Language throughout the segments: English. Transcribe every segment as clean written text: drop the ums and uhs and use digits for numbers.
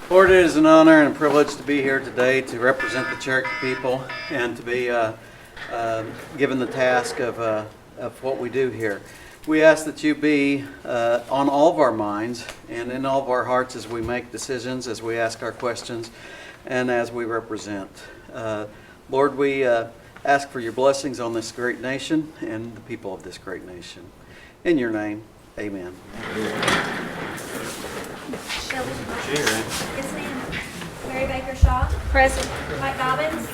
Lord, it is an honor and a privilege to be here today to represent the Cherokee people and to be given the task of what we do here. We ask that you be on all of our minds and in all of our hearts as we make decisions, as we ask our questions, and as we represent. Lord, we ask for your blessings on this great nation and the people of this great nation. In your name, amen. Shelley. Cheers. Yes, ma'am. Mary Baker Shaw. Present. Mike Dobbins.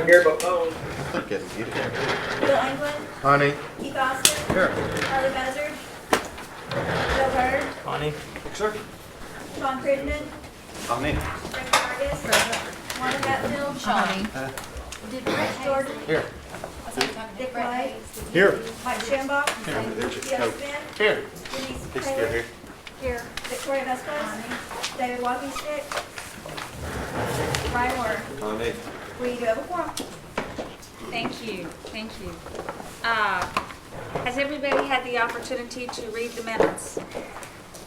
Here but phone. Bill England. Honey. Keith Austin. Here. Harley Buzzard. Bill Byrd. Honey. Sir. Sean Crittenden. Amen. Rick Vargas. Wanda Hatfield. Shawnee. Rich Jordan. Here. Dick White. Here. Mike Schambach. Theo Smith. Here. Denise Taylor. Here. Victoria Vespas. David Walking-Stick. Ryan Ward. Honey. We do have a quorum. Thank you, thank you. Has everybody had the opportunity to read the minutes?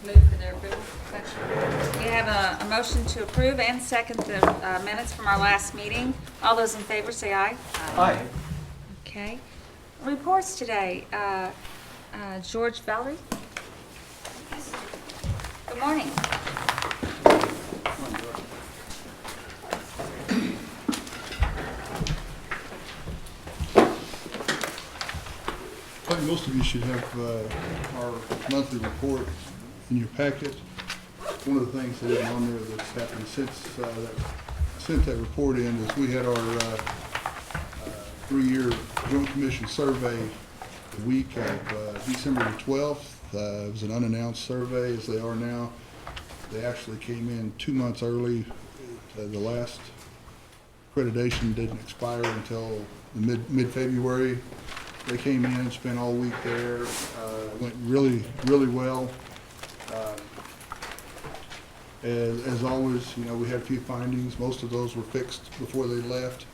Move for their approval. We have a motion to approve and second the minutes from our last meeting. All those in favor say aye. Hi. Okay. Reports today. George Valerie. Good morning. I think most of you should have our monthly report in your packet. One of the things that isn't on there that's happened since I sent that report in is we had our 3-year Joint Commission survey the week of December the 12th. It was an unannounced survey, as they are now. They actually came in 2 months early. The last accreditation didn't expire until the mid-February. They came in and spent all week there. Went really, really well. As always, you know, we had a few findings. Most of those were fixed before they left.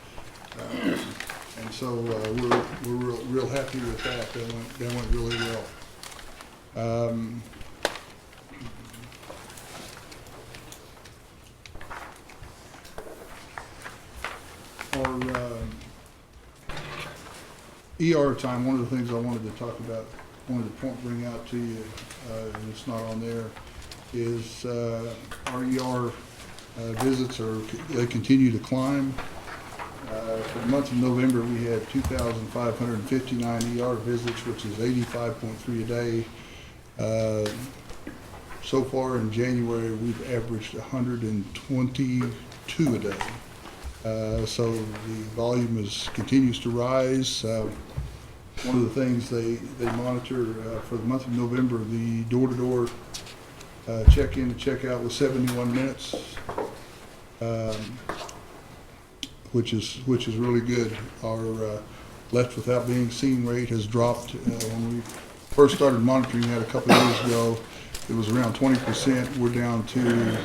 And so we're real happy with that. That went really well. Our ER time, one of the things I wanted to talk about, bring out to you, and it's not on there, is our ER visits they continue to climb. For the month of November, we had 2,559 ER visits, which is 85.3 a day. So far in January, we've averaged 122 a day. So the volume continues to rise. One of the things they monitor for the month of November, the door-to-door check-in to check-out was 71 minutes, which is really good. Our left without being seen rate has dropped. When we first started monitoring that a couple of years ago, it was around 20%. We're down to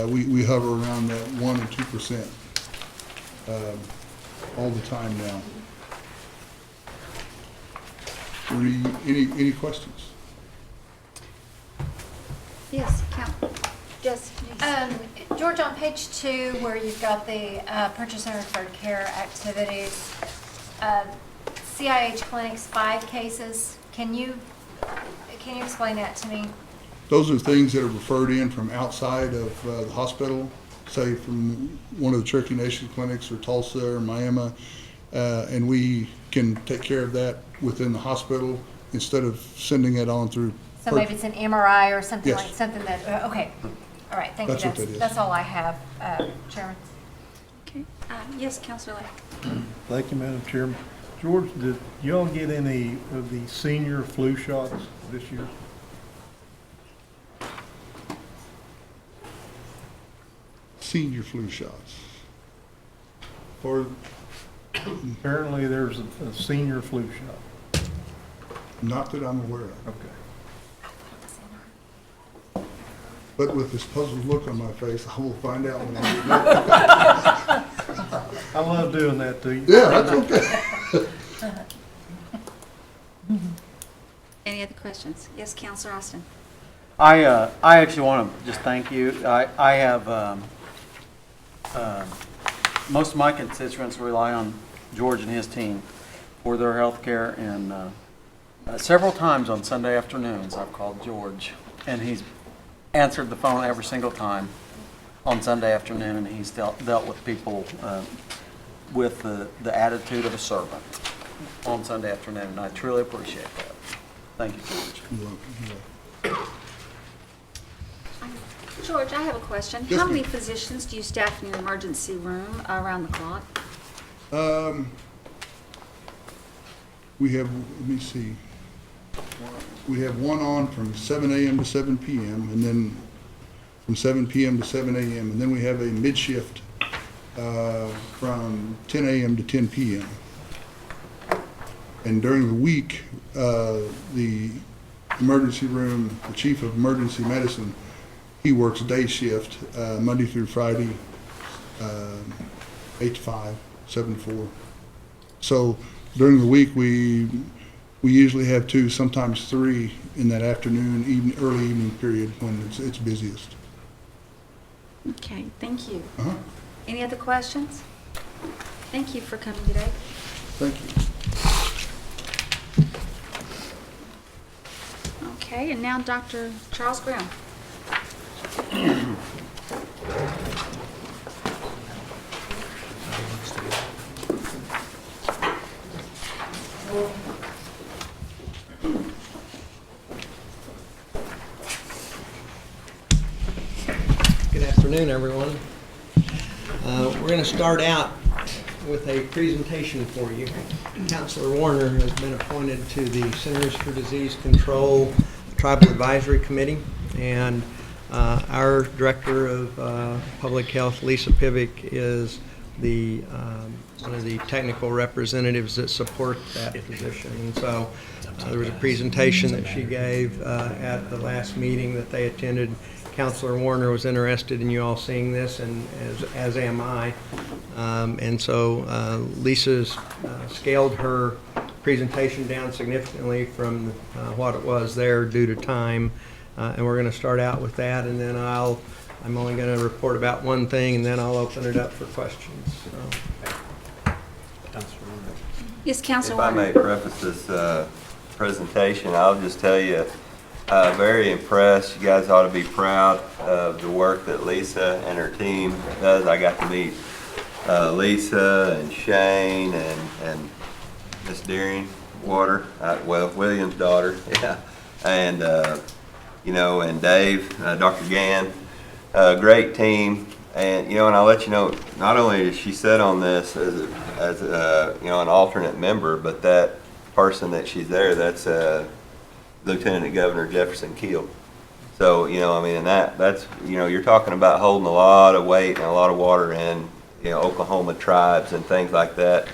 we hover around that 1 and 2%. All the time now. Any questions? Yes, Count. Yes, please. George, on page 2, where you've got the purchase and referred care activities, CIH clinics, 5 cases. Can you explain that to me? Those are things that are referred in from outside of the hospital, say from one of the Cherokee Nation clinics or Tulsa or Miami, and we can take care of that within the hospital instead of sending it on through. So maybe it's an MRI or something Yes. like something that. Okay, all right. Thank That's you. what that is. That's all I have, Chairman. Okay. Yes, Councilor Lake. Thank you, Madam Chairman. George, did y'all get any of the senior flu shots this year? Senior flu shots. Or Apparently, there's a senior flu shot. not that I'm aware of. Okay. But with this puzzled look on my face, I will find out when I get back. I love doing that to you. Yeah, that's okay. Any other questions? Yes, Councilor Austin. I actually want to just thank you. I have, most of my constituents rely on George and his team for their health care, and several times on Sunday afternoons I've called George, and he's answered the phone every single time on Sunday afternoon, and he's dealt with people with the attitude of a servant on Sunday afternoon, and I truly appreciate that. Thank you, George. You're welcome. You're welcome. George, I have a question. Yes, How ma'am. many physicians do you staff in your emergency room around the clock? We have, let me see, we have one on from 7 a.m. to 7 p.m. and then from 7 p.m. to 7 a.m. And then we have a mid-shift from 10 a.m. to 10 p.m. And during the week, the emergency room, the chief of emergency medicine, he works day shift, Monday through Friday, 8 to 5, 7 to 4. So during the week, we usually have 2, sometimes 3 in that afternoon, early evening period when it's busiest. Okay, thank you. Uh-huh. Any other questions? Thank you for coming today. Thank you. Okay, and now Dr. Charles Graham. Good afternoon, everyone. We're going to start out with a presentation for you. Counselor Warner has been appointed to the Centers for Disease Control Tribal Advisory Committee, and our Director of Public Health, Lisa Pivick, is the one of the technical representatives that support that position. And so there was a presentation that she gave at the last meeting that they attended. Counselor Warner was interested in you all seeing this, and as am I. And so Lisa's scaled her presentation down significantly from what it was there due to time. And we're going to start out with that, and then I'm only going to report about one thing, and then I'll open it up for questions. So. Yes, Counselor If I Warner. may preface this presentation, I'll just tell you, very impressed. You guys ought to be proud of the work that Lisa and her team does. I got to meet Lisa and Shane and Miss Deering Water, William's daughter, yeah, and and Dave, Dr. Gann, great team. And and I'll let you know, not only does she sit on this as an alternate member, but that person that she's there, that's Lieutenant Governor Jefferson Keel. So and that's you're talking about holding a lot of weight and a lot of water in Oklahoma tribes and things like that.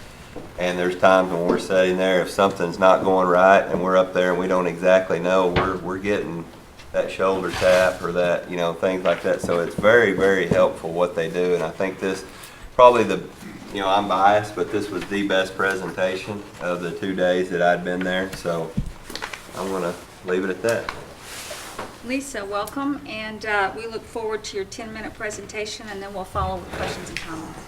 And there's times when we're sitting there, if something's not going right and we're up there and we don't exactly know, we're getting that shoulder tap or that, things like that. So it's very, very helpful what they do. And I think this, probably I'm biased, but this was the best presentation of the 2 days that I'd been there. So I'm going to leave it at that. Lisa, welcome, and we look forward to your 10-minute presentation, and then we'll follow with questions and comments.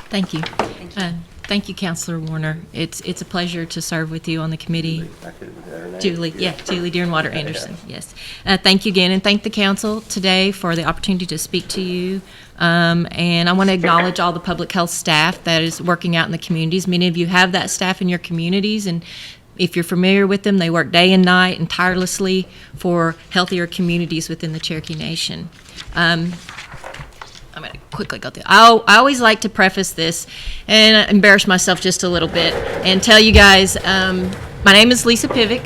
Thank you. Thank you. Thank you, Counselor Warner. It's a pleasure to serve with you on the committee. I could have her name. Julie Deerenwater Anderson, yes. Thank you again, and thank the council today for the opportunity to speak to you. And I want to acknowledge all the public health staff that is working out in the communities. Many of you have that staff in your communities, and if you're familiar with them, they work day and night and tirelessly for healthier communities within the Cherokee Nation. I'm going to quickly go through. I always like to preface this and embarrass myself just a little bit and tell you guys, my name is Lisa Pivick.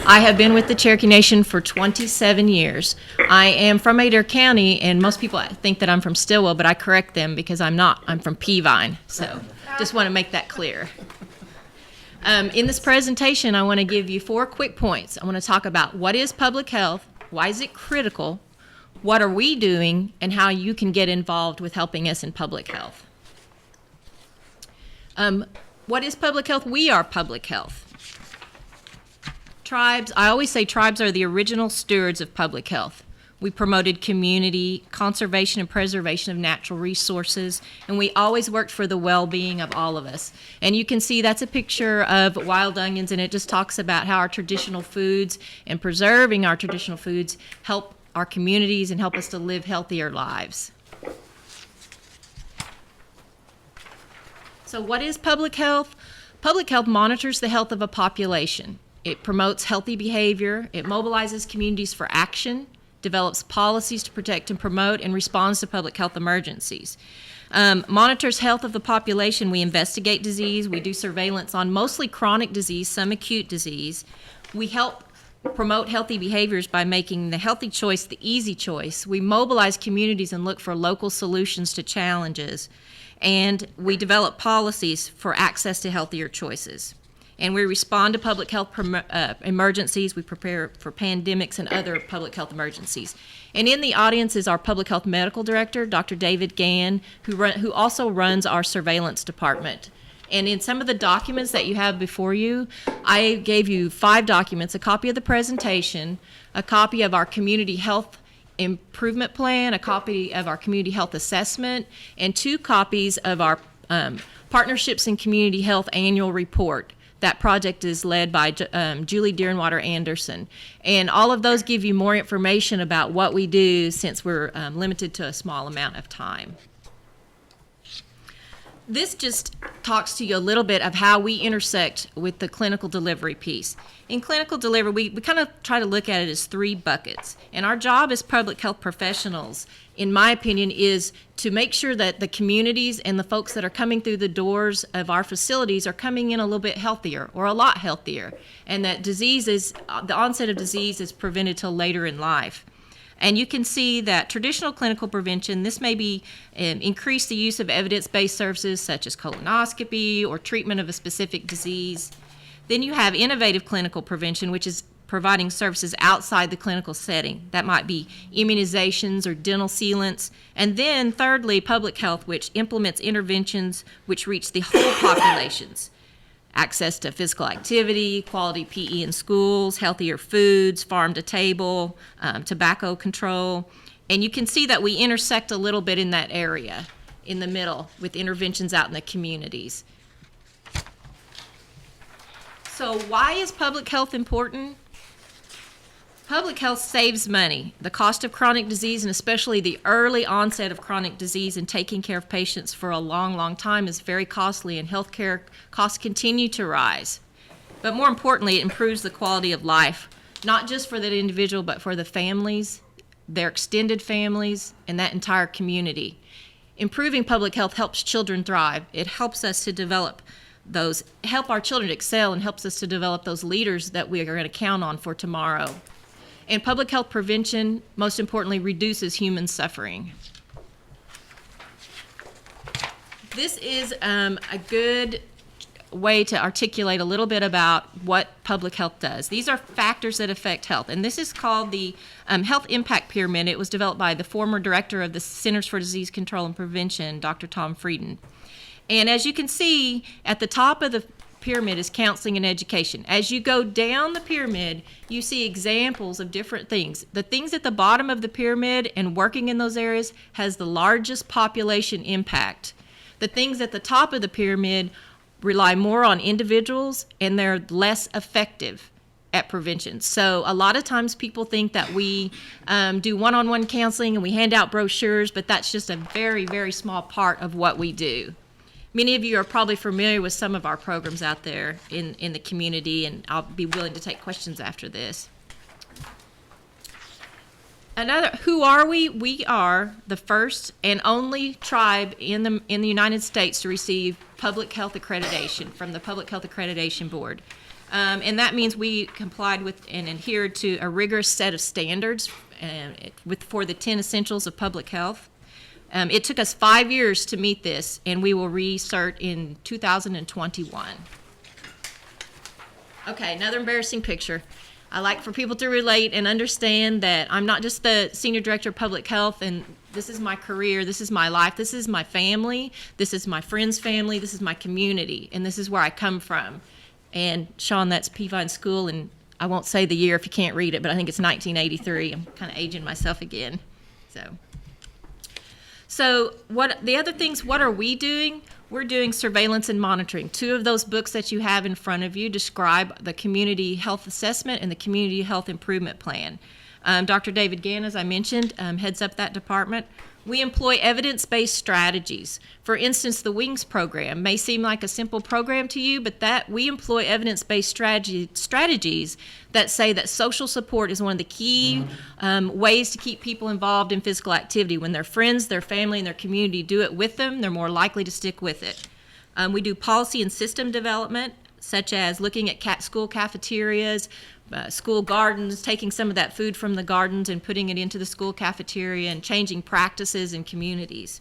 I have been with the Cherokee Nation for 27 years. I am from Adair County, and most people think that I'm from Stillwell, but I correct them because I'm not. I'm from Peavine, so just want to make that clear. In this presentation, I want to give you 4 quick points. I want to talk about what is public health, why is it critical, what are we doing, and how you can get involved with helping us in public health. What is public health? We are public health. Tribes, I always say tribes are the original stewards of public health. We promoted community conservation and preservation of natural resources, and we always worked for the well-being of all of us. And you can see that's a picture of wild onions, and it just talks about how our traditional foods and preserving our traditional foods help our communities and help us to live healthier lives. So what is public health? Public health monitors the health of a population. It promotes healthy behavior. It mobilizes communities for action, develops policies to protect and promote, and responds to public health emergencies. Monitors health of the population. We investigate disease. We do surveillance on mostly chronic disease, some acute disease. We help promote healthy behaviors by making the healthy choice the easy choice. We mobilize communities and look for local solutions to challenges. And we develop policies for access to healthier choices. And we respond to public health emergencies. We prepare for pandemics and other public health emergencies. And in the audience is our public health medical director, Dr. David Gann, who also runs our surveillance department. And in some of the documents that you have before you, I gave you 5 documents: a copy of the presentation, a copy of our community health improvement plan, a copy of our community health assessment, and 2 copies of our Partnerships in Community Health annual report. That project is led by Julie Deerenwater Anderson. And all of those give you more information about what we do, since we're limited to a small amount of time. This just talks to you a little bit of how we intersect with the clinical delivery piece. In clinical delivery, we kind of try to look at it as 3 buckets. And our job as public health professionals, in my opinion, is to make sure that the communities and the folks that are coming through the doors of our facilities are coming in a little bit healthier or a lot healthier, and that the onset of disease is prevented till later in life. And you can see that traditional clinical prevention, this may be increase the use of evidence-based services such as colonoscopy or treatment of a specific disease. Then you have innovative clinical prevention, which is providing services outside the clinical setting. That might be immunizations or dental sealants. And then thirdly, public health, which implements interventions which reach the whole populations. Access to physical activity, quality PE in schools, healthier foods, farm to table, tobacco control. And you can see that we intersect a little bit in that area in the middle with interventions out in the communities. So why is public health important? Public health saves money. The cost of chronic disease, and especially the early onset of chronic disease and taking care of patients for a long, long time, is very costly, and healthcare costs continue to rise. But more importantly, it improves the quality of life, not just for that individual, but for the families, their extended families, and that entire community. Improving public health helps children thrive. It helps us to help our children excel, and helps us to develop those leaders that we are going to count on for tomorrow. And public health prevention, most importantly, reduces human suffering. This is a good way to articulate a little bit about what public health does. These are factors that affect health, and this is called the Health Impact Pyramid. It was developed by the former director of the Centers for Disease Control and Prevention, Dr. Tom Frieden. And as you can see, at the top of the pyramid is counseling and education. As you go down the pyramid, you see examples of different things. The things at the bottom of the pyramid and working in those areas has the largest population impact. The things at the top of the pyramid rely more on individuals, and they're less effective at prevention. So a lot of times people think that we do one-on-one counseling and we hand out brochures, but that's just a very, very small part of what we do. Many of you are probably familiar with some of our programs out there in the community, and I'll be willing to take questions after this. Who are we? We are the first and only tribe in the United States to receive public health accreditation from the Public Health Accreditation Board. And that means we complied with and adhered to a rigorous set of standards for the 10 essentials of public health. It took us 5 years to meet this, and we will recert in 2021. Okay, another embarrassing picture. I like for people to relate and understand that I'm not just the Senior Director of Public Health, and this is my career, this is my life, this is my family, this is my friend's family, this is my community, and this is where I come from. And Sean, that's Peavine School, and I won't say the year if you can't read it, but I think it's 1983. I'm kind of aging myself again. So what the other things, what are we doing? We're doing surveillance and monitoring. 2 of those books that you have in front of you describe the community health assessment and the community health improvement plan. Dr. David Gann, as I mentioned, heads up that department. We employ evidence-based strategies. For instance, the WINGS program may seem like a simple program to you, but that we employ evidence-based strategies that say that social support is one of the key ways to keep people involved in physical activity. When their friends, their family, and their community do it with them, they're more likely to stick with it. We do policy and system development, such as looking at school cafeterias, school gardens, taking some of that food from the gardens and putting it into the school cafeteria and changing practices in communities.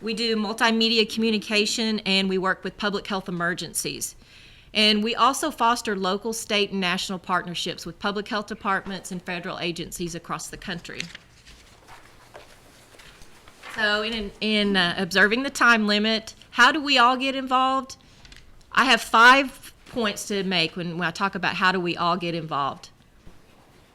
We do multimedia communication, and we work with public health emergencies. And we also foster local, state, and national partnerships with public health departments and federal agencies across the country. So in observing the time limit, how do we all get involved? I have 5 points to make when I talk about how do we all get involved.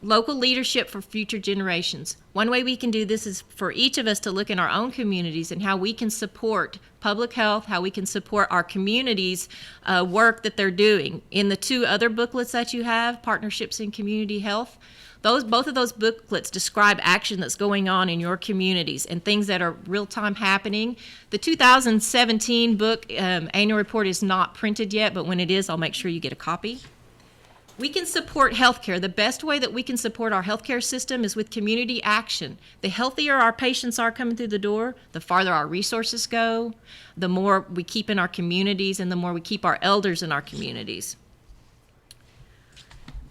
Local leadership for future generations. One way we can do this is for each of us to look in our own communities and how we can support public health, how we can support our communities' work that they're doing. In the 2 other booklets that you have, Partnerships in Community Health, both of those booklets describe action that's going on in your communities and things that are real-time happening. The 2017 book annual report is not printed yet, but when it is, I'll make sure you get a copy. We can support healthcare. The best way that we can support our healthcare system is with community action. The healthier our patients are coming through the door, the farther our resources go, the more we keep in our communities, and the more we keep our elders in our communities.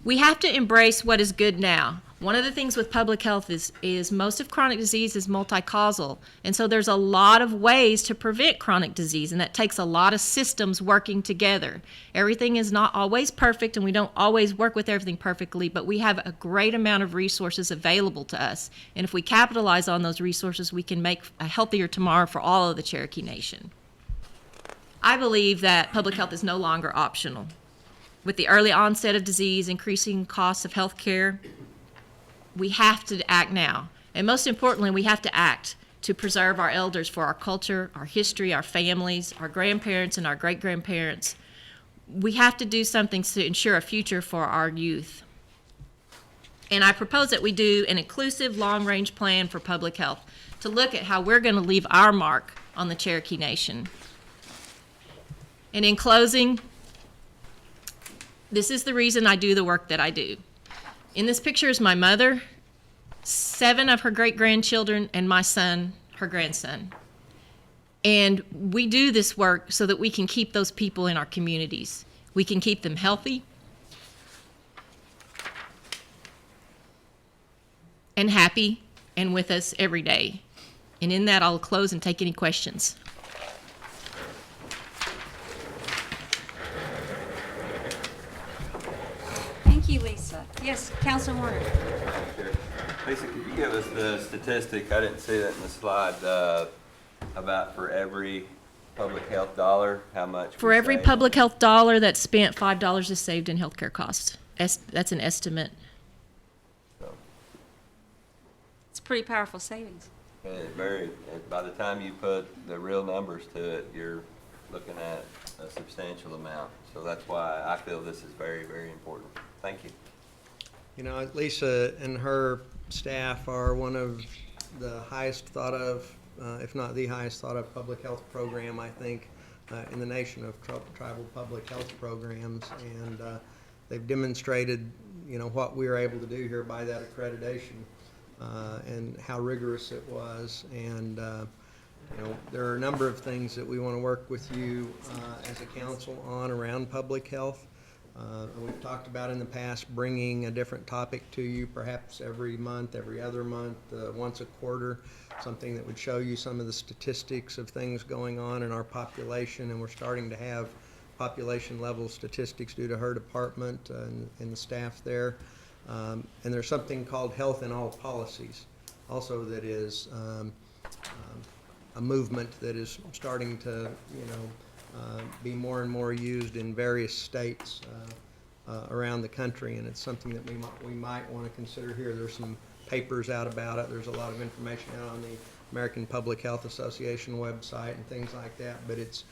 We have to embrace what is good now. One of the things with public health is most of chronic disease is multi-causal, and so there's a lot of ways to prevent chronic disease, and that takes a lot of systems working together. Everything is not always perfect, and we don't always work with everything perfectly, but we have a great amount of resources available to us, and if we capitalize on those resources, we can make a healthier tomorrow for all of the Cherokee Nation. I believe that public health is no longer optional. With the early onset of disease, increasing costs of health care, we have to act now. And most importantly, we have to act to preserve our elders for our culture, our history, our families, our grandparents, and our great-grandparents. We have to do something to ensure a future for our youth. And I propose that we do an inclusive long-range plan for public health to look at how we're going to leave our mark on the Cherokee Nation. And in closing, this is the reason I do the work that I do. In this picture is my mother, 7 of her great-grandchildren, and my son, her grandson. And we do this work so that we can keep those people in our communities. We can keep them healthy and happy and with us every day. And in that, I'll close and take any questions. Thank you, Lisa. Yes, Councilor Warner. Lisa, could you give us the statistic, I didn't see that in the slide, about for every public health dollar, how much? For every public health dollar that's spent, $5 is saved in healthcare costs. That's an estimate. It's pretty powerful savings. By the time you put the real numbers to it, you're looking at a substantial amount. So that's why I feel this is very, very important. Thank you. You know, Lisa and her staff are one of the highest thought of, if not the highest thought of public health program, I think, in the nation of tribal public health programs. And they've demonstrated, you know, what we were able to do here by that accreditation and how rigorous it was. And, you know, there are a number of things that we want to work with you as a council on around public health. We've talked about in the past bringing a different topic to you, perhaps every month, every other month, once a quarter, something that would show you some of the statistics of things going on in our population. And we're starting to have population level statistics due to her department and the staff there. And there's something called Health in All Policies also that is a movement that is starting to, you know, be more and more used in various states. around the country, and it's something that we might want to consider here. There's some papers out about it. There's a lot of information out on the American Public Health Association website and things like that, but it's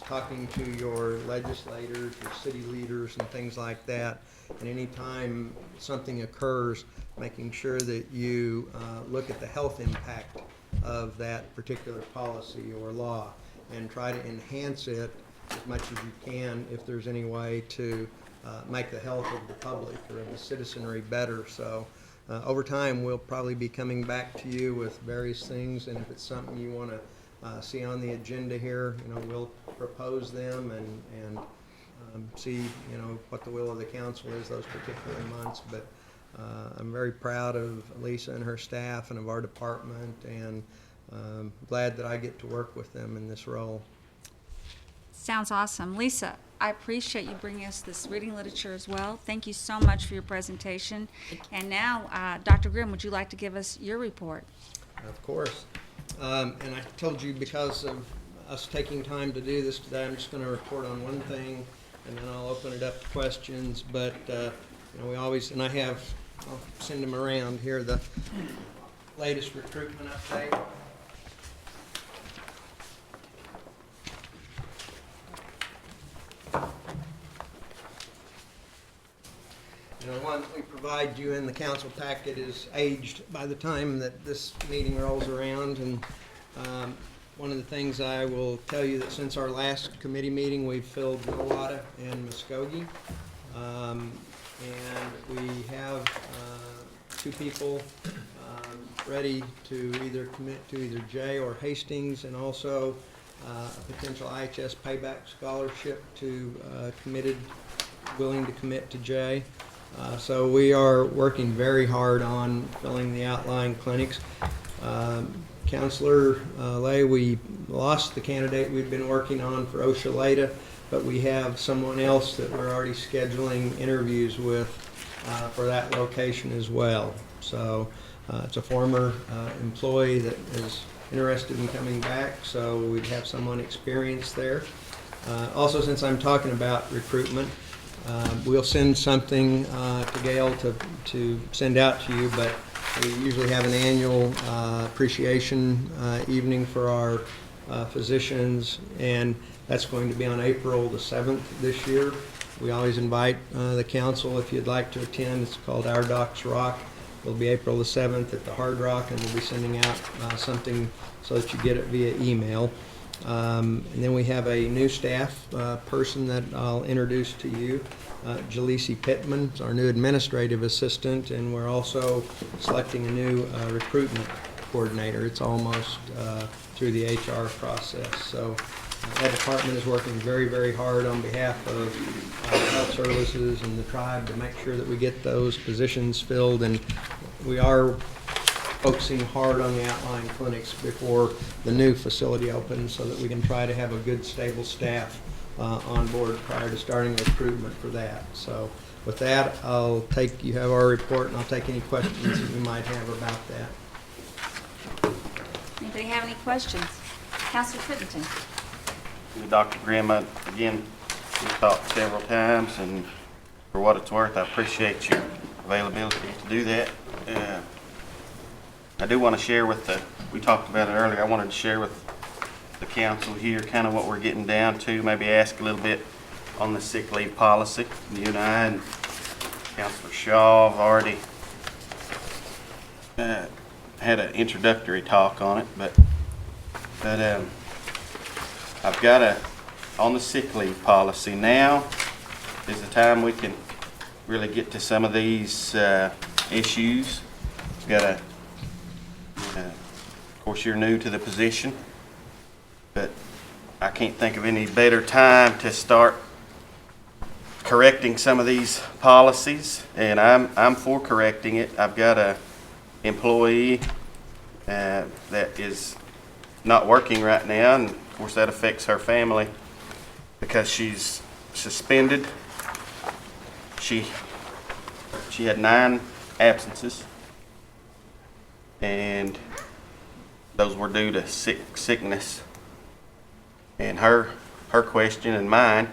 talking to your legislators, your city leaders, and things like that. And anytime something occurs, making sure that you look at the health impact of that particular policy or law and try to enhance it as much as you can if there's any way to make the health of the public or of the citizenry better. So over time, we'll probably be coming back to you with various things, and if it's something you want to see on the agenda here, we'll propose them and see, what the will of the council is those particular months. But I'm very proud of Lisa and her staff and of our department, and glad that I get to work with them in this role. Sounds awesome. Lisa, I appreciate you bringing us this reading literature as well. Thank you so much for your presentation. And now, Dr. Grimm, would you like to give us your report? Of course. And I told you, because of us taking time to do this today, I'm just going to report on one thing, and then I'll open it up to questions. But we always, and I'll send them around here, the latest recruitment update. The one that we provide you in the council packet is aged by the time that this meeting rolls around. And one of the things I will tell you that since our last committee meeting, we've filled Nowata and Muskogee. And we have 2 people ready to either commit to either Jay or Hastings, and also a potential IHS payback scholarship to willing to commit to Jay. So we are working very hard on filling the outlying clinics. Counselor Lay, we lost the candidate we've been working on for Oshaleta, but we have someone else that we're already scheduling interviews with for that location as well. So it's a former employee that is interested in coming back, so we'd have someone experienced there. Also, since I'm talking about recruitment, we'll send something to Gail to send out to you, but we usually have an annual appreciation evening for our physicians, and that's going to be on April the 7th this year. We always invite the council if you'd like to attend. It's called Our Docs Rock. It'll be April the 7th at the Hard Rock, and we'll be sending out something so that you get it via email. And then we have a new staff person that I'll introduce to you. Jaleesi Pittman is our new administrative assistant, and we're also selecting a new recruitment coordinator. It's almost through the HR process. So that department is working very, very hard on behalf of health services and the tribe to make sure that we get those positions filled, and we are focusing hard on the outlying clinics before the new facility opens so that we can try to have a good, stable staff on board prior to starting recruitment for that. So with that, you have our report, and I'll take any questions that you might have about that. Anybody have any questions? Councilor Crittenden. Dr. Grimm, again, we've talked several times, and for what it's worth, I appreciate your availability to do that. I do want to share we talked about it earlier, I wanted to share with the council here kind of what we're getting down to, maybe ask a little bit on the sick leave policy. You and I and Councilor Shaw have already had an introductory talk on it, but I've got on the sick leave policy. Now is the time we can really get to some of these issues. We've got of course, you're new to the position, but I can't think of any better time to start correcting some of these policies, and I'm for correcting it. I've got a employee that is not working right now, and of course that affects her family because she's suspended. She had 9 absences, and those were due to sickness. And her question and mine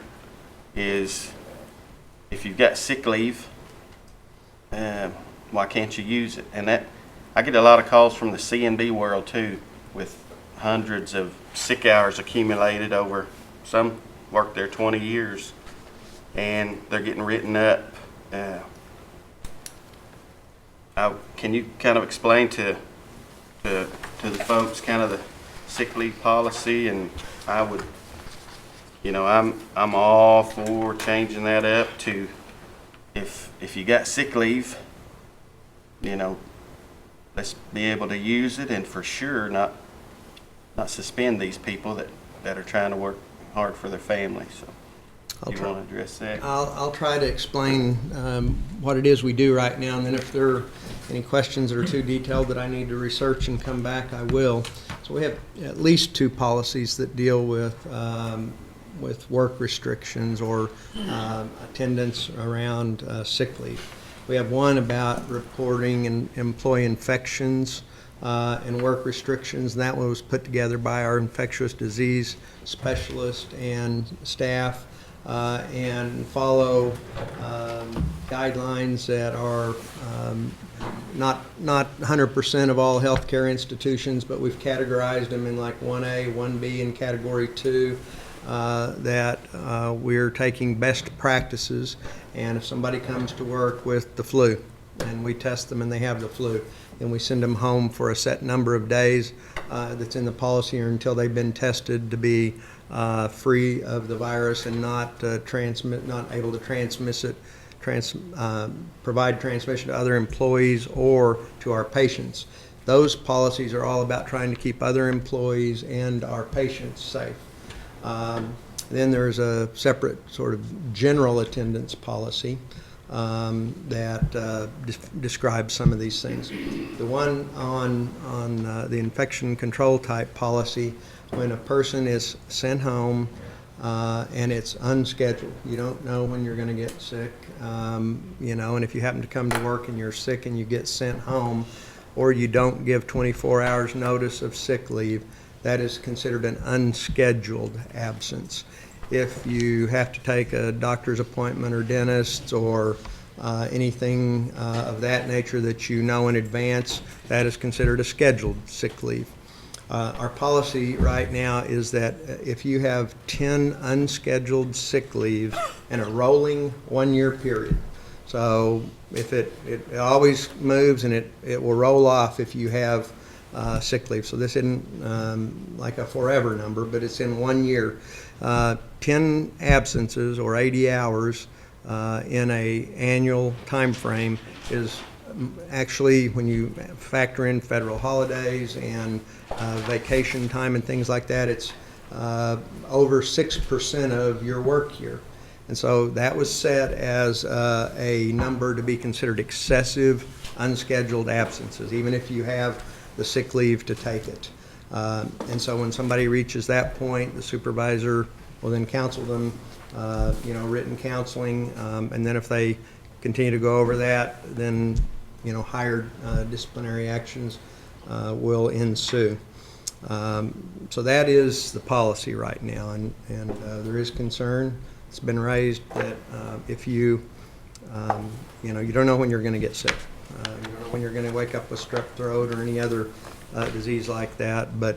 is if you've got sick leave, why can't you use it? And that, I get a lot of calls from the C&B world too, with hundreds of sick hours accumulated over, some worked there 20 years, and they're getting written up. Can you kind of explain to the folks kind of the sick leave policy? And I would, I'm all for changing that up to, if you got sick leave, let's be able to use it, and for sure not suspend these people that are trying to work hard for their family. So you want to address that? I'll try to explain what it is we do right now, and then if there are any questions that are too detailed that I need to research and come back, I will. So we have at least 2 policies that deal with work restrictions or attendance around sick leave. We have one about reporting and employee infections and work restrictions, and that one was put together by our infectious disease specialist and staff, and follow guidelines that are not 100% of all healthcare institutions, but we've categorized them in like 1A, 1B, and Category 2, that we're taking best practices. And if somebody comes to work with the flu, and we test them and they have the flu, and we send them home for a set number of days that's in the policy, or until they've been tested to be free of the virus and not able to provide transmission to other employees or to our patients. Those policies are all about trying to keep other employees and our patients safe. Then there's a separate sort of general attendance policy that describes some of these things. The one on the infection control type policy, when a person is sent home and it's unscheduled, you don't know when you're going to get sick, and if you happen to come to work and you're sick and you get sent home, or you don't give 24 hours notice of sick leave, that is considered an unscheduled absence. If you have to take a doctor's appointment or dentist or anything of that nature that you know in advance, that is considered a scheduled sick leave. Our policy right now is that if you have 10 unscheduled sick leave in a rolling 1-year period, so if it always moves and it will roll off if you have sick leave. So this isn't like a forever number, but it's in 1 year. 10 absences or 80 hours in a annual time frame is actually, when you factor in federal holidays and vacation time and things like that, it's over 6% of your work year. And so that was set as a number to be considered excessive unscheduled absences, even if you have the sick leave to take it. And so when somebody reaches that point, the supervisor will then counsel them, written counseling, and then if they continue to go over that, then higher disciplinary actions will ensue. So that is the policy right now, and there is concern. It's been raised that if you don't know when you're going to get sick. You don't know when you're going to wake up with strep throat or any other disease like that, but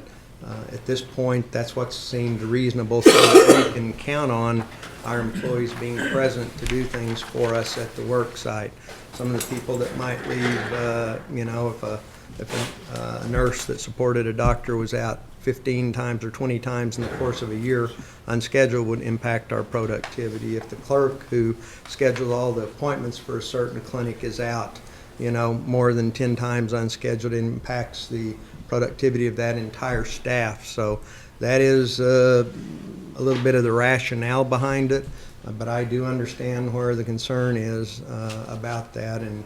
at this point, that's what seemed reasonable, so that we can count on our employees being present to do things for us at the work site. Some of the people that might leave, if a nurse that supported a doctor was out 15 times or 20 times in the course of a year unscheduled, would impact our productivity. If the clerk who scheduled all the appointments for a certain clinic is out, more than 10 times unscheduled, it impacts the productivity of that entire staff. So that is a little bit of the rationale behind it, but I do understand where the concern is about that, and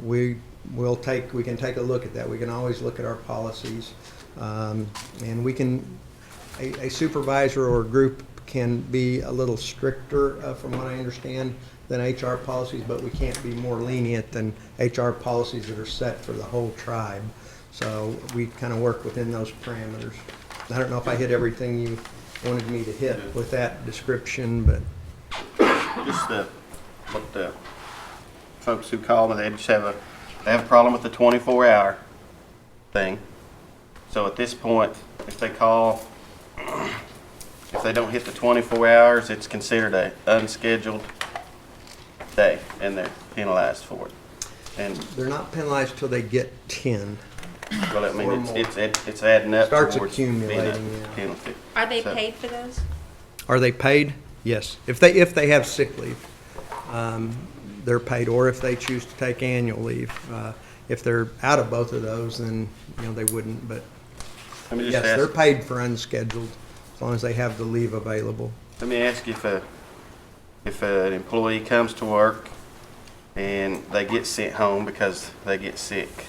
we can take a look at that. We can always look at our policies, and we can, a supervisor or group can be a little stricter, from what I understand, than HR policies, but we can't be more lenient than HR policies that are set for the whole tribe. So we kind of work within those parameters. I don't know if I hit everything you wanted me to hit with that description, but. just what the folks who call me, they have a problem with the 24-hour thing. So at this point, if they call, if they don't hit the 24 hours, it's considered a unscheduled day, and they're penalized for it. And They're not penalized till they get 10. well, I mean, Or more. it's adding up Starts towards being a accumulating, yeah. penalty. Are they So- paid for those? Are they paid? Yes. If they have sick leave, they're paid, or if they choose to take annual leave. If they're out of both of those, then, they wouldn't, but Let me just yes, ask. they're paid for unscheduled, as long as they have the leave available. Let me ask you if an employee comes to work and they get sent home because they get sick.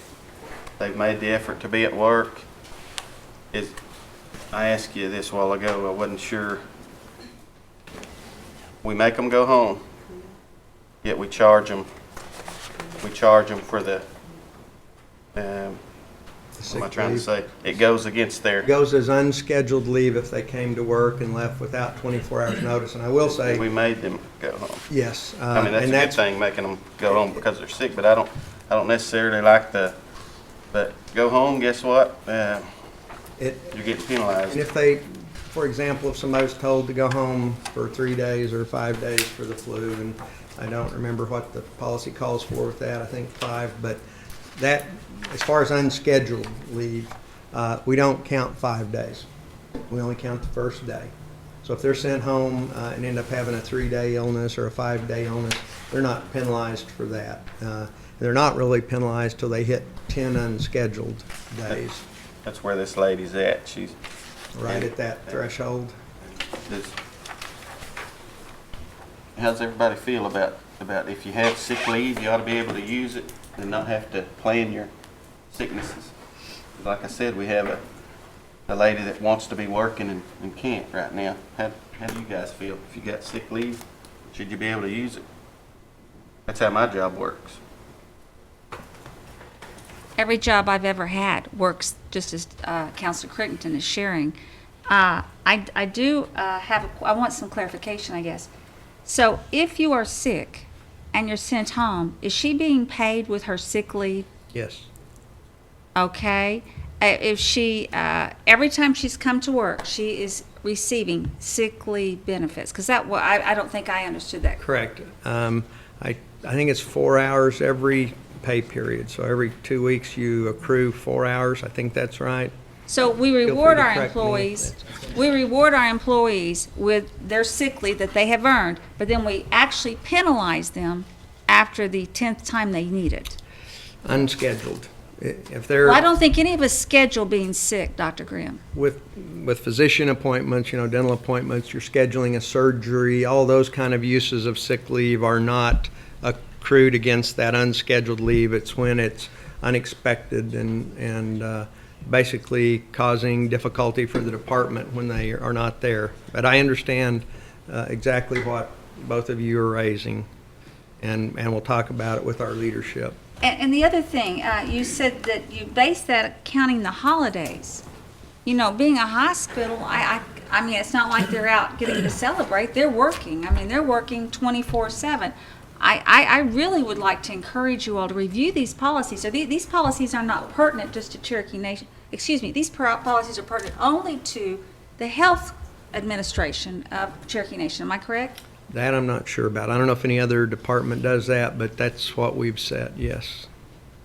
They've made the effort to be at work. I asked you this a while ago, I wasn't sure. We make them go home, yet we charge them for the, what am I Sick trying to leave. say? It goes against their, It goes as unscheduled leave if they came to work and left without 24 hours notice. And I will say, we made them go home. yes. I mean, that's a and good thing, making them go home because they're sick, but I don't necessarily like but go home, guess what? You're getting penalized. And if they, for example, if somebody's told to go home for 3 days or 5 days for the flu, and I don't remember what the policy calls for with that, I think 5, but that, as far as unscheduled leave, we don't count 5 days. We only count the first day. So if they're sent home and end up having a 3-day illness or a 5-day illness, they're not penalized for that. They're not really penalized till they hit 10 unscheduled days, That's where this lady's at. She's right at that threshold. How's everybody feel about if you have sick leave, you ought to be able to use it and not have to plan your sicknesses? Like I said, we have a lady that wants to be working and can't right now. How do you guys feel? If you got sick leave, should you be able to use it? That's how my job works. Every job I've ever had works just as Councilor Crittenden is sharing. I want some clarification, I guess. So if you are sick and you're sent home, is she being paid with her sick leave? Yes. Okay. If she, every time she's come to work, she is receiving sick leave benefits? Because I don't think I understood that. Correct. I think it's 4 hours every pay period. So every 2 weeks you accrue 4 hours. I think that's right. So we free reward to our correct me if employees, that's- we reward our employees with their sick leave that they have earned, but then we actually penalize them after the 10th time they need it. Unscheduled. If they're Well, I don't think any of us schedule being sick, Dr. Grimm. with physician appointments, dental appointments, you're scheduling a surgery, all those kind of uses of sick leave are not accrued against that unscheduled leave. It's when it's unexpected and basically causing difficulty for the department when they are not there. But I understand exactly what both of you are raising, and we'll talk about it with our leadership. And the other thing, you said that you base that counting the holidays. Being a hospital, I mean, it's not like they're out getting to celebrate. They're working. I mean, they're working 24/7. I really would like to encourage you all to review these policies. So these policies are not pertinent just to Cherokee Nation. Excuse me, these policies are pertinent only to the health administration of Cherokee Nation. Am I correct? That I'm not sure about. I don't know if any other department does that, but that's what we've set, yes.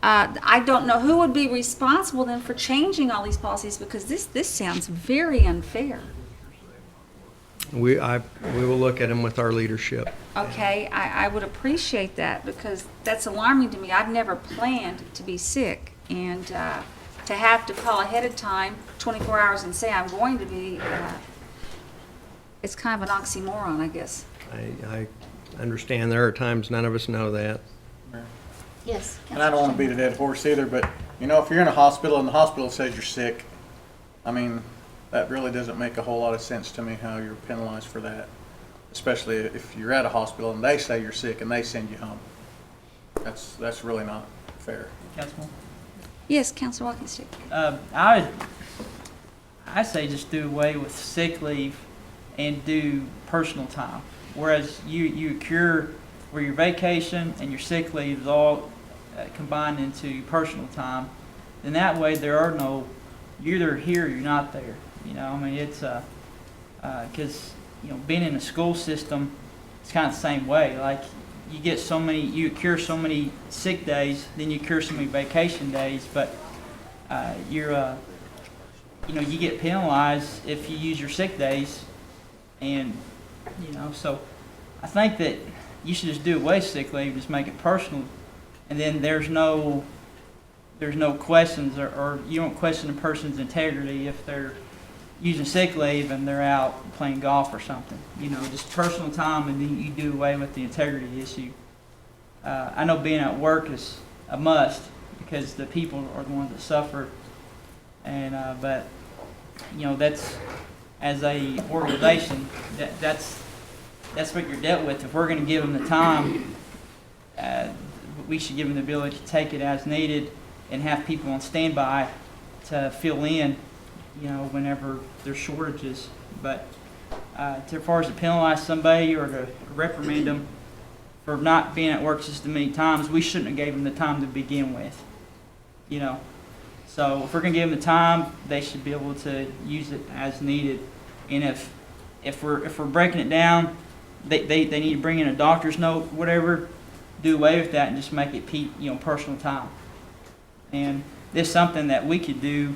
I don't know who would be responsible then for changing all these policies, because this sounds very unfair. We will look at them with our leadership. Okay, I would appreciate that, because that's alarming to me. I've never planned to be sick, and to have to call ahead of time, 24 hours, and say I'm going to be, it's kind of an oxymoron, I guess. I understand there are times none of us know that. Yes. And I don't want to beat a dead horse either, but, if you're in a hospital and the hospital says you're sick, I mean, that really doesn't make a whole lot of sense to me how you're penalized for that. Especially if you're at a hospital and they say you're sick and they send you home. That's really not fair. Councilman? Yes, Councilor Walkenstick. I say just do away with sick leave and do personal time. whereas you accrue where your vacation and your sick leave is all combined into personal time, then that way there are no, you're either here or you're not there. You know, I mean, it's because you know, being in the school system, it's kind of the same way. Like you get so many, you accrue so many sick days, then you accrue so many vacation days, but you know, you get penalized if you use your sick days, and you know, so I think that you should just do away with sick leave, just make it personal, and then there's no questions, or you don't question a person's integrity if they're using sick leave and they're out playing golf or something. You know, just personal time, and then you do away with the integrity issue. I know being at work is a must because the people are the ones that suffer, and but you know, that's, as a organization, that's what you're dealt with. If we're going to give them the time, we should give them the ability to take it as needed and have people on standby to fill in, you know, whenever there's shortages. But as far as to penalize somebody or to reprimand them for not being at work just as many times, we shouldn't have gave them the time to begin with, you know. So if we're going to give them the time, they should be able to use it as needed. And if we're breaking it down, they need to bring in a doctor's note, whatever, do away with that and just make it personal time. And this is something that we could do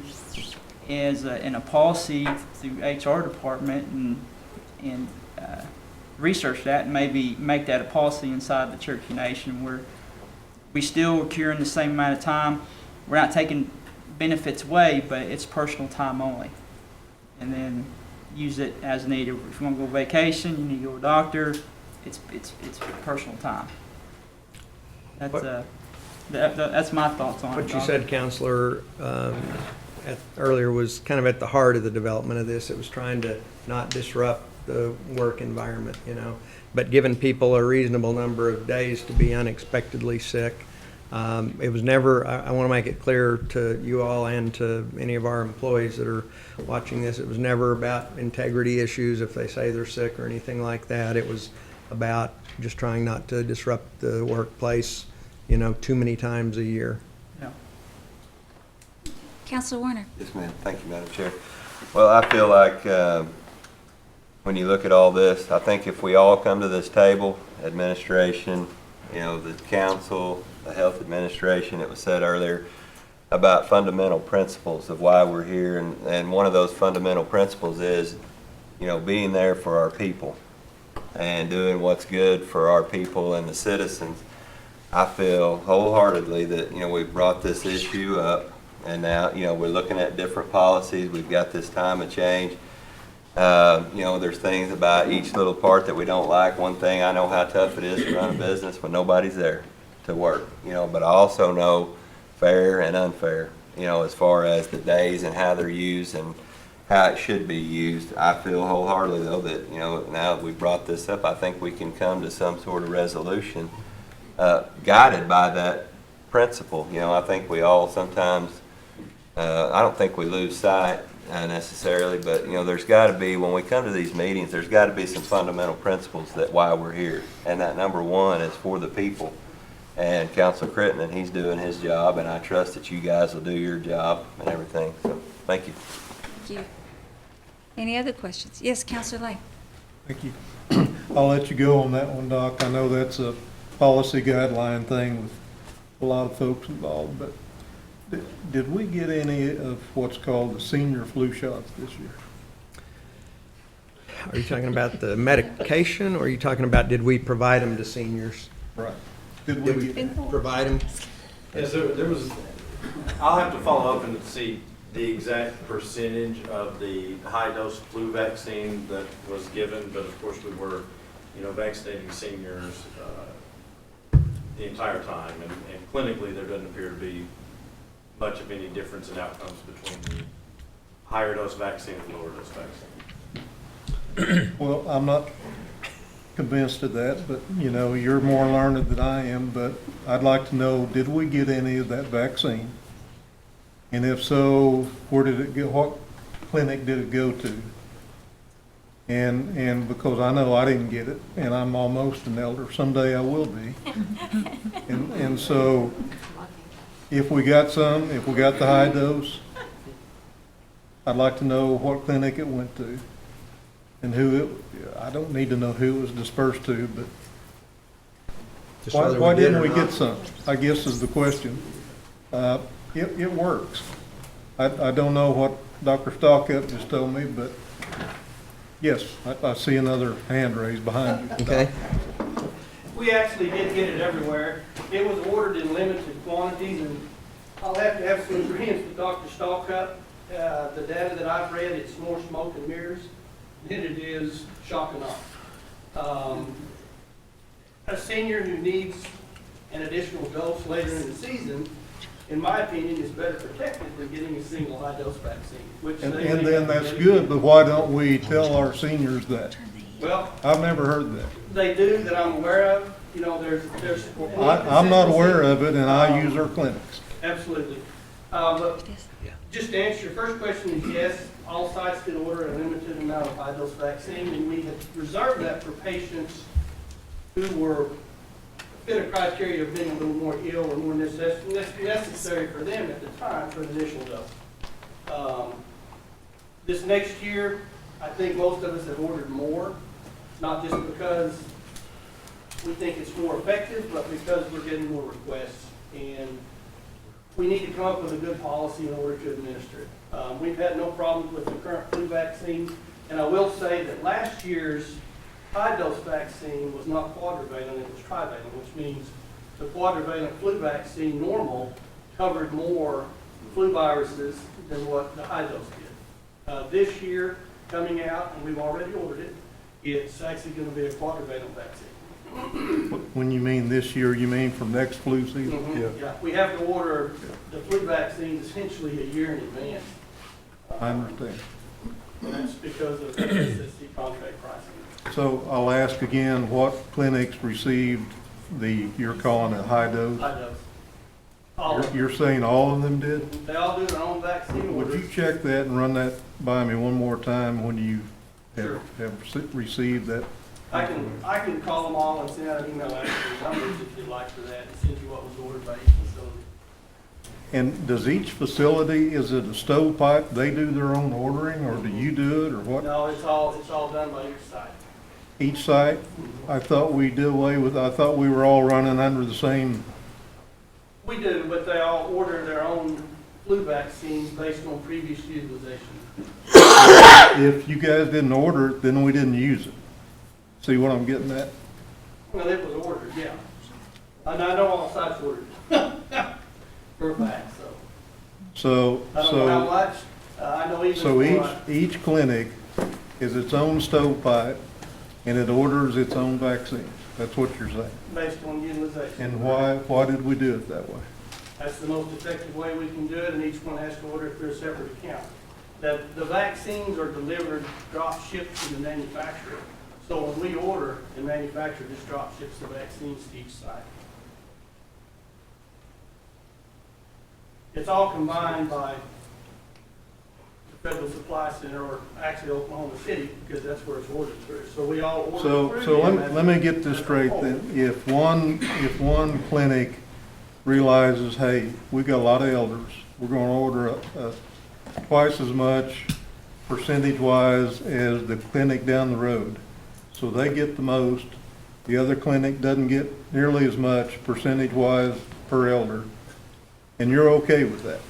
as in a policy through HR department and research that and maybe make that a policy inside the Cherokee Nation where we still are accruing the same amount of time. We're not taking benefits away, but it's personal time only. And then use it as needed. If you want to go on vacation, you need to go to a doctor, it's personal time. That's my thoughts on it. What you said, Counselor, earlier was kind of at the heart of the development of this. It was trying to not disrupt the work environment, you know, but giving people a reasonable number of days to be unexpectedly sick. It was never, I want to make it clear to you all and to any of our employees that are watching this, it was never about integrity issues if they say they're sick or anything like that. It was about just trying not to disrupt the workplace, you know, too many times a year. Yeah. Councilor Warner. Yes, ma'am. Thank you, Madam Chair. Well, I feel like when you look at all this, I think if we all come to this table, administration, you know, the council, the health administration, it was said earlier about fundamental principles of why we're here, and one of those fundamental principles is, you know, being there for our people and doing what's good for our people and the citizens. I feel wholeheartedly that, you know, we've brought this issue up, and now, you know, we're looking at different policies. We've got this time of change. You know, there's things about each little part that we don't like. One thing, I know how tough it is to run a business when nobody's there to work, you know, but I also know fair and unfair, you know, as far as the days and how they're used and how it should be used. I feel wholeheartedly, though, that, you know, now that we brought this up, I think we can come to some sort of resolution guided by that principle. You know, I think we all sometimes, I don't think we lose sight necessarily, but, you know, there's got to be, when we come to these meetings, there's got to be some fundamental principles that why we're here. And that number one is for the people. And Councilor Crittenden, he's doing his job, and I trust that you guys will do your job and everything. So, thank you. Thank you. Any other questions? Yes, Councilor Lane. Thank you. I'll let you go on that one, Doc. I know that's a policy guideline thing with a lot of folks involved, but did we get any of what's called the senior flu shots this year? Are you talking about the medication, or are you talking about did we provide them to seniors? Right. Did we Provide them? Yes, there was, I'll have to follow up and see the exact percentage of the high-dose flu vaccine that was given, but of course we were, you know, vaccinating seniors the entire time, and clinically there doesn't appear to be much of any difference in outcomes between the higher dose vaccine and lower dose vaccine. Well, I'm not convinced of that, but, you know, you're more learned than I am, but I'd like to know, did we get any of that vaccine? And if so, where did it go? What clinic did it go to? And because I know I didn't get it, and I'm almost an elder, someday I will be. And so, if we got the high dose, I'd like to know what clinic it went to, and I don't need to know who it was dispersed to, but Just whether why we did didn't or we not. get some, I guess is the question. It works. I don't know what Dr. Stallcup just told me, but yes, I see another hand raised behind you. Okay, We actually did get it everywhere. It was ordered in limited quantities, and I'll have to have some agreements with Dr. Stallcup. The data that I've read, it's more smoke and mirrors than it is shock and awe. A senior who needs an additional dose later in the season, in my opinion, is better protected than getting a single high-dose vaccine. Which And they and may then have that's to good, do. but why don't we tell our seniors that? Well, I've never heard that. they do that I'm aware of. You know, there's. I'm not aware of it, and I use our clinics. Absolutely. But just to answer your first question is yes, all sites could order a limited amount of high-dose vaccine, and we had reserved that for patients who were fit a criteria of being a little more ill or more necessary for them at the time for the initial dose. This next year, I think most of us have ordered more, not just because we think it's more effective, but because we're getting more requests. And we need to come up with a good policy in order to administer it. We've had no problems with the current flu vaccine, and I will say that last year's high-dose vaccine was not quadrivalent, it was trivalent, which means the quadrivalent flu vaccine normal covered more flu viruses than what the high-dose did. This year, coming out, and we've already ordered it, it's actually going to be a quadrivalent vaccine. When you mean this year, you mean from next flu season? Mhm, yeah, we have to order the flu vaccine essentially a year in advance. I understand. And that's because of SSC contract pricing. So I'll ask again, what clinics received you're calling it high dose? High dose. All of them. You're saying all of them did? They all do their own vaccine Would orders. you check that and run that by me one more time when you Sure. have received that? I can call them all and send out an email after the numbers if you'd like for that, and send you what was ordered by each facility. And does each facility, is it a stovepipe, they do their own ordering, or do you do it, or what? No, it's all done by each site. Each site? I thought we I thought we were all running under the same, We do, but they all order their own flu vaccines based on previous utilization. if you guys didn't order it, then we didn't use it. See what I'm getting at? Well, it was ordered, yeah. And I know all sites ordered it. For a fact, so. I don't know how much. I know even. So for, each clinic is its own stovepipe, and it orders its own vaccine. That's what you're saying. Based on utilization. And why did we do it that way? That's the most effective way we can do it, and each one has to order it through a separate account. The vaccines are delivered, drop shipped to the manufacturer. So when we order, the manufacturer just drop ships the vaccines to each site. It's all combined by the Federal Supply Center, or actually Oklahoma City, because that's where it's ordered through. So we all order through So them as let me get this as a straight whole. then. If one clinic realizes, hey, we got a lot of elders, we're gonna order twice as much percentage-wise as the clinic down the road. So they get the most, the other clinic doesn't get nearly as much percentage-wise per elder, and you're okay with that?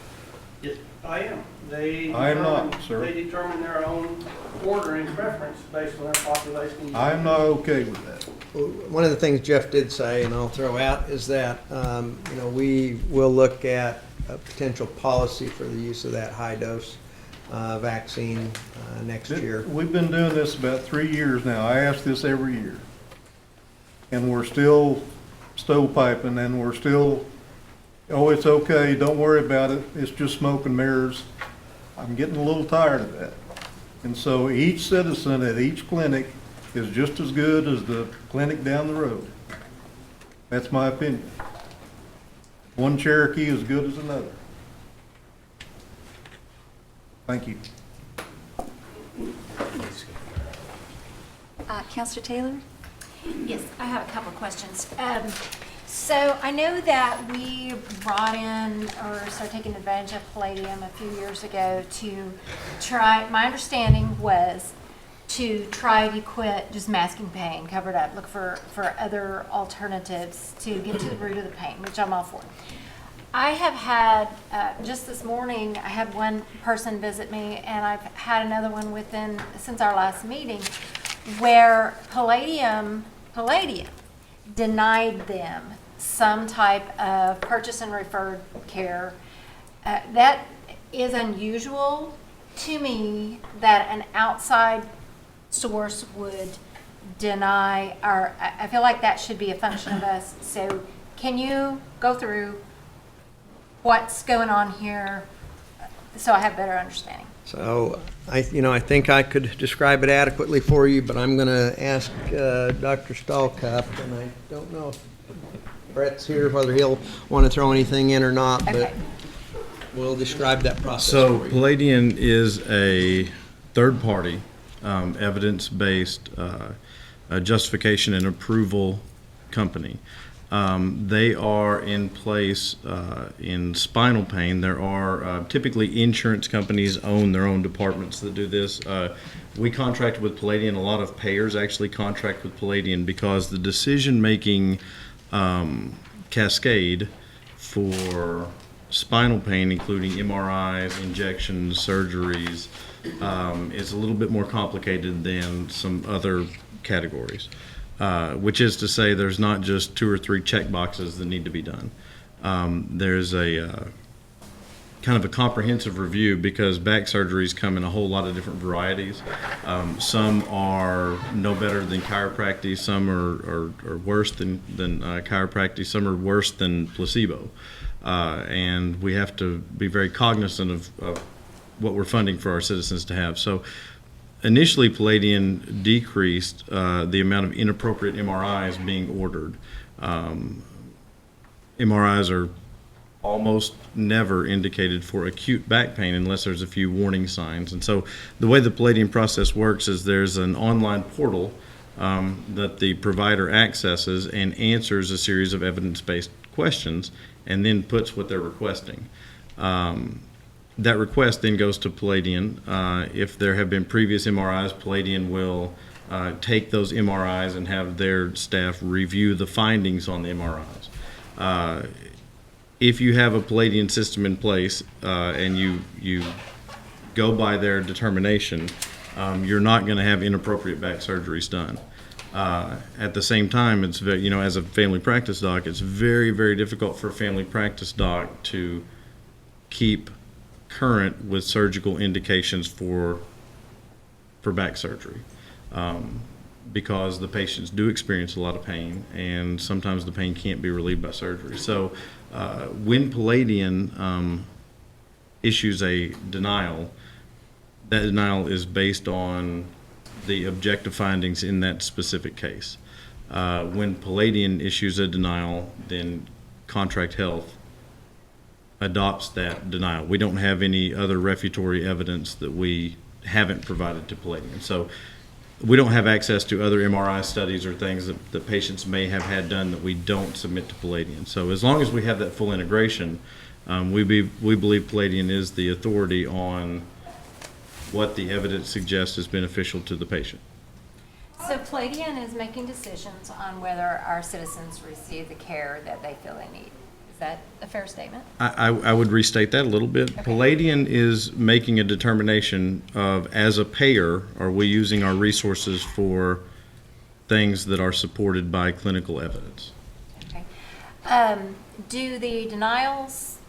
Yes, I am. I am not, sir. They determine their own ordering preference based on their population. I am not okay with that. one of the things Jeff did say, and I'll throw out, is that, we will look at a potential policy for the use of that high-dose vaccine next year. We've been doing this about 3 years now. I ask this every year. And we're still stovepiping, and we're still, oh, it's okay, don't worry about it, it's just smoke and mirrors. I'm getting a little tired of that. And so each citizen at each clinic is just as good as the clinic down the road. That's my opinion. One Cherokee is as good as another. Thank you. Counselor Taylor? Yes, I have a couple of questions. So I know that we brought in or started taking advantage of Palladium a few years ago to try, my understanding was to try to quit just masking pain, cover it up, look for other alternatives to get to the root of the pain, which I'm all for. I have had, just this morning, I had one person visit me, and I've had another one since our last meeting, where Palladium denied them some type of purchase and referred care. That is unusual to me that an outside source would deny I feel like that should be a function of us. So can you go through what's going on here so I have better understanding? So I think I could describe it adequately for you, but I'm going to ask Dr. Stahlkopf, and I don't know if Brett's here, whether he'll want to throw anything in or not, but Okay. we'll describe that process So for you. Palladian is a third-party, evidence-based justification and approval company. They are in place in spinal pain. There are typically insurance companies own their own departments that do this. We contract with Palladian. A lot of payers actually contract with Palladian because the decision-making cascade for spinal pain, including MRIs, injections, surgeries, is a little bit more complicated than some other categories. Which is to say there's not just 2 or 3 check boxes that need to be done. There's a kind of a comprehensive review because back surgeries come in a whole lot of different varieties. Some are no better than chiropractic, some are worse than chiropractic, some are worse than placebo. And we have to be very cognizant of what we're funding for our citizens to have. So initially, Palladian decreased the amount of inappropriate MRIs being ordered. MRIs are almost never indicated for acute back pain unless there's a few warning signs. And so the way the Palladian process works is there's an online portal that the provider accesses and answers a series of evidence-based questions and then puts what they're requesting. That request then goes to Palladian. If there have been previous MRIs, Palladian will take those MRIs and have their staff review the findings on the MRIs. If you have a Palladian system in place and you go by their determination, you're not going to have inappropriate back surgeries done. At the same time, it's very, as a family practice doc, it's very, very difficult for a family practice doc to keep current with surgical indications for back surgery because the patients do experience a lot of pain and sometimes the pain can't be relieved by surgery. So when Palladian issues a denial, that denial is based on the objective findings in that specific case. When Palladian issues a denial, then Contract Health adopts that denial. We don't have any other refutory evidence that we haven't provided to Palladian. So we don't have access to other MRI studies or things that the patients may have had done that we don't submit to Palladian. So as long as we have that full integration, we believe Palladian is the authority on what the evidence suggests is beneficial to the patient. So Palladian is making decisions on whether our citizens receive the care that they feel they need. Is that a fair statement? I would restate that a little bit. Okay. Palladian is making a determination of, as a payer, are we using our resources for things that are supported by clinical evidence? Okay. Do the denials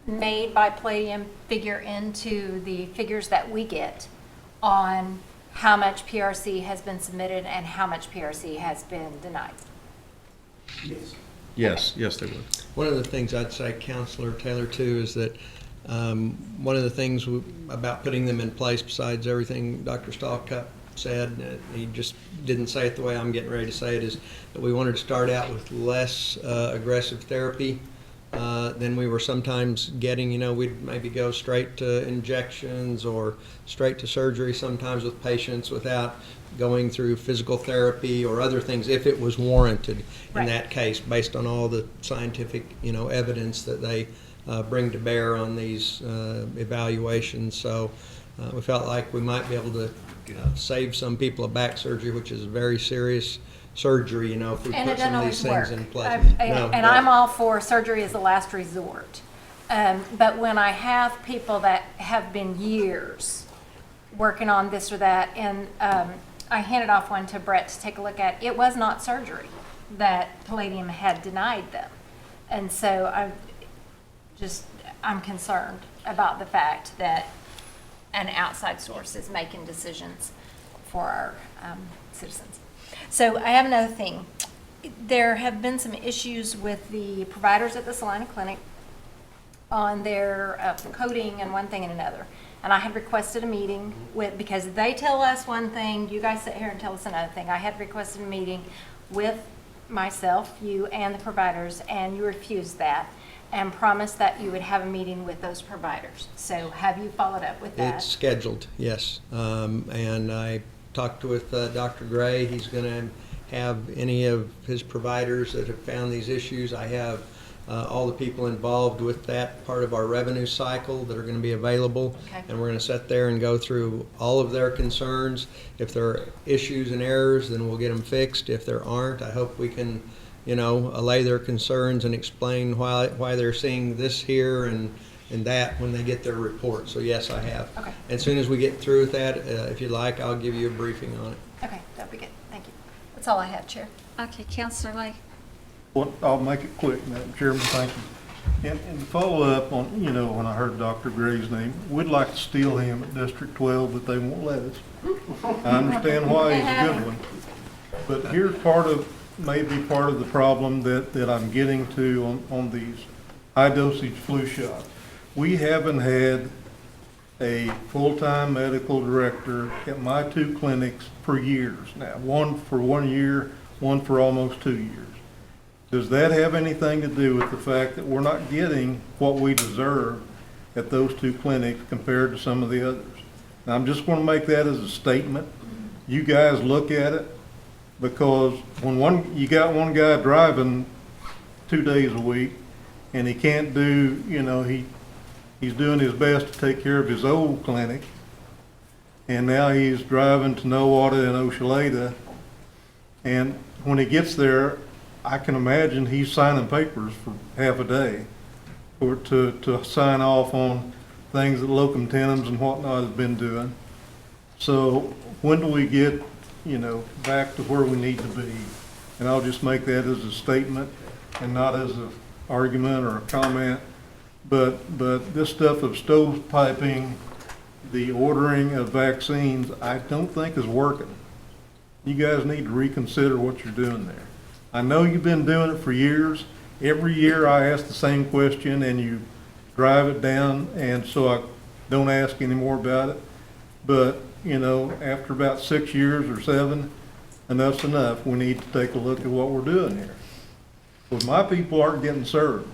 made by Palladium figure into the figures that we get on how much PRC has been submitted and how much PRC has been denied? Yes, they would. One of the things I'd say, Counselor Taylor, too, is that one of the things about putting them in place, besides everything Dr. Stahlkopf said, he just didn't say it the way I'm getting ready to say it, is that we wanted to start out with less aggressive therapy than we were sometimes getting. You know, we'd maybe go straight to injections or straight to surgery sometimes with patients without going through physical therapy or other things if it was warranted in Right. that case, based on all the scientific, evidence that they bring to bear on these evaluations. So we felt like we might be able to save some people a back surgery, which is a very serious surgery, if we And it put some doesn't of these always things work. in place. And I'm all for surgery as a last resort. But when I have people that have been years working on this or that, and I handed off one to Brett to take a look at, it was not surgery that Palladium had denied them. And so I'm concerned about the fact that an outside source is making decisions for our citizens. So I have another thing. There have been some issues with the providers at the Salina Clinic on their coding and one thing and another. And I had requested a meeting because they tell us one thing, you guys sit here and tell us another thing. I had requested a meeting with myself, you, and the providers, and you refused that and promised that you would have a meeting with those providers. So have you followed up with that? It's scheduled, yes. And I talked with Dr. Gray. He's going to have any of his providers that have found these issues. I have all the people involved with that part of our revenue cycle that are going to be available. Okay. And we're going to sit there and go through all of their concerns. If there are issues and errors, then we'll get them fixed. If there aren't, I hope we can, allay their concerns and explain why they're seeing this here and that when they get their report. So yes, I have. Okay. As soon as we get through with that, if you'd like, I'll give you a briefing on it. Okay, that'd be good. Thank you. That's all I have, Chair. Okay, Counselor Lay. Well, I'll make it quick, Madam Chairman, thank you. And to follow up on, when I heard Dr. Gray's name, we'd like to steal him at District 12, but they won't let us. I understand why, he's a good one. But here's maybe part of the problem that I'm getting to on these high dosage flu shots. We haven't had a full-time medical director at my two clinics for years now, one for 1 year, one for almost 2 years. Does that have anything to do with the fact that we're not getting what we deserve at those two clinics compared to some of the others? Now, I'm just going to make that as a statement. You guys look at it, because when you got one guy driving 2 days a week and he can't do, he's doing his best to take care of his old clinic, and now he's driving to Nowata and Oshaleta, and when he gets there, I can imagine he's signing papers for half a day to sign off on things that locum tenens and whatnot has been doing. So when do we get, back to where we need to be? And I'll just make that as a statement and not as an argument or a comment. But this stuff of stovepiping, the ordering of vaccines, I don't think is working. You guys need to reconsider what you're doing there. I know you've been doing it for years. Every year I ask the same question and you drive it down, and so I don't ask any more about it. But, after about 6 years or 7, enough's enough. We need to take a look at what we're doing here. Because my people aren't getting served.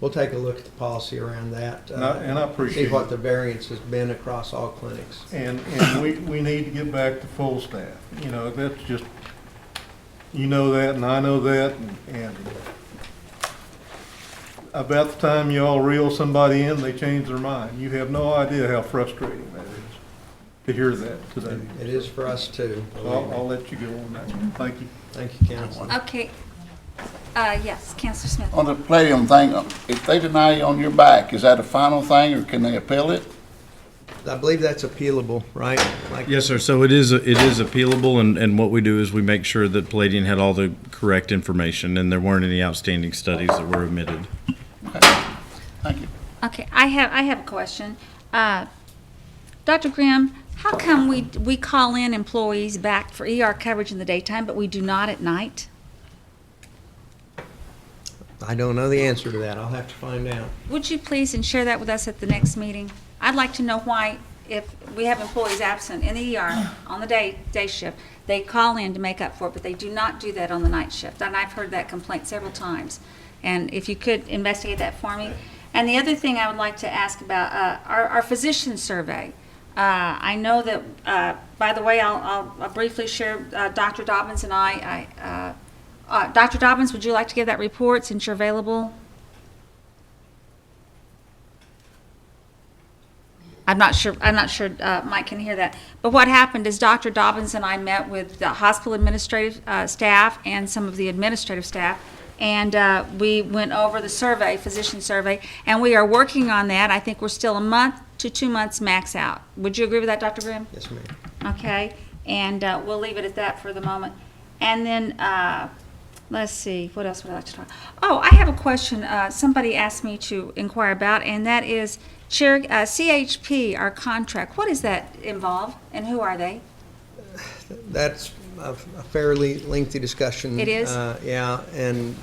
We'll take a look at the policy around that. And I appreciate See what it. the variance has been across all clinics. And we need to get back to full staff. That's just, that and I know that, and about the time you all reel somebody in, they change their mind. You have no idea how frustrating that is to hear that today. It is for us too. So I'll let you go on that. Thank you. Thank you, Council. Okay. Yes, Counselor Smith. On the Palladium thing, if they deny you on your back, is that a final thing, or can they appeal it? I believe that's appealable, right? Yes, sir. So it is appealable, and what we do is we make sure that Palladium had all the correct information and there weren't any outstanding studies that were omitted. Okay, thank you. Okay, I have a question. Dr. Grimm, how come we call in employees back for ER coverage in the daytime, but we do not at night? I don't know the answer to that. I'll have to find out. Would you please and share that with us at the next meeting? I'd like to know why, if we have employees absent in the ER on the day shift, they call in to make up for it, but they do not do that on the night shift. And I've heard that complaint several times. And if you could investigate that for me. And the other thing I would like to ask about, our physician survey. I know that, by the way, I'll briefly share, Dr. Dobbins and Dr. Dobbins, would you like to give that report since you're available? I'm not sure Mike can hear that. But what happened is Dr. Dobbins and I met with the hospital administrative staff and some of the administrative staff, and we went over the survey, physician survey, and we are working on that. I think we're still a month to 2 months max out. Would you agree with that, Dr. Grimm? Yes, ma'am. Okay, and we'll leave it at that for the moment. And then, let's see, what else would I like to talk? Oh, I have a question somebody asked me to inquire about, and that is CHP, our contract. What does that involve, and who are they? That's a fairly lengthy discussion. It is? Yeah, and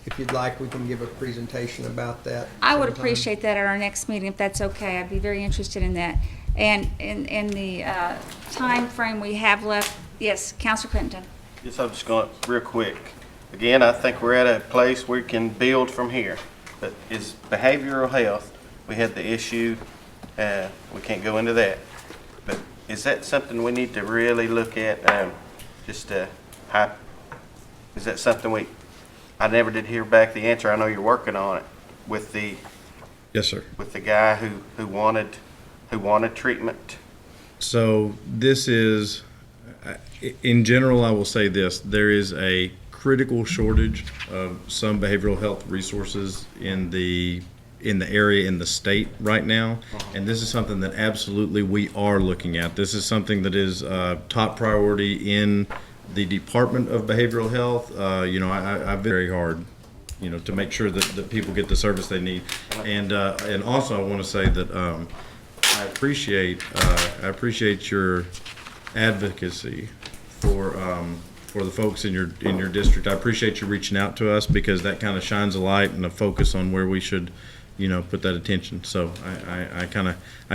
if you'd like, we can give a presentation about that. I would sometime. appreciate that at our next meeting, if that's okay. I'd be very interested in that. And in the time frame we have left, yes, Councilor Crittenden. Yes, I'm just going real quick. Again, I think we're at a place where we can build from here. But is behavioral health, we had the issue, we can't go into that. But is that something we need to really look at? Is that something I never did hear back the answer. I know you're working on it with the. Yes, sir. With the guy who wanted treatment. So this is, in general, I will say this, there is a critical shortage of some behavioral health resources in the area, in the state right now. And this is something that absolutely we are looking at. This is something that is top priority in the Department of Behavioral Health. I've very hard, to make sure that people get the service they need. And also I want to say that I appreciate your advocacy for the folks in your district. I appreciate you reaching out to us, because that kind of shines a light and a focus on where we should, put that attention. So I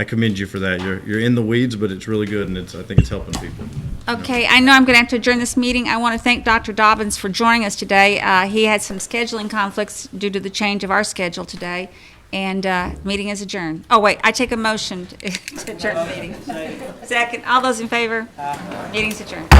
commend you for that. You're in the weeds, but it's really good, and I think it's helping people. Okay, I know I'm going to have to adjourn this meeting. I want to thank Dr. Dobbins for joining us today. He had some scheduling conflicts due to the change of our schedule today, and meeting is adjourned. Oh, wait, I take a motion to adjourn the meeting. Second. All those in favor? Meeting's adjourned.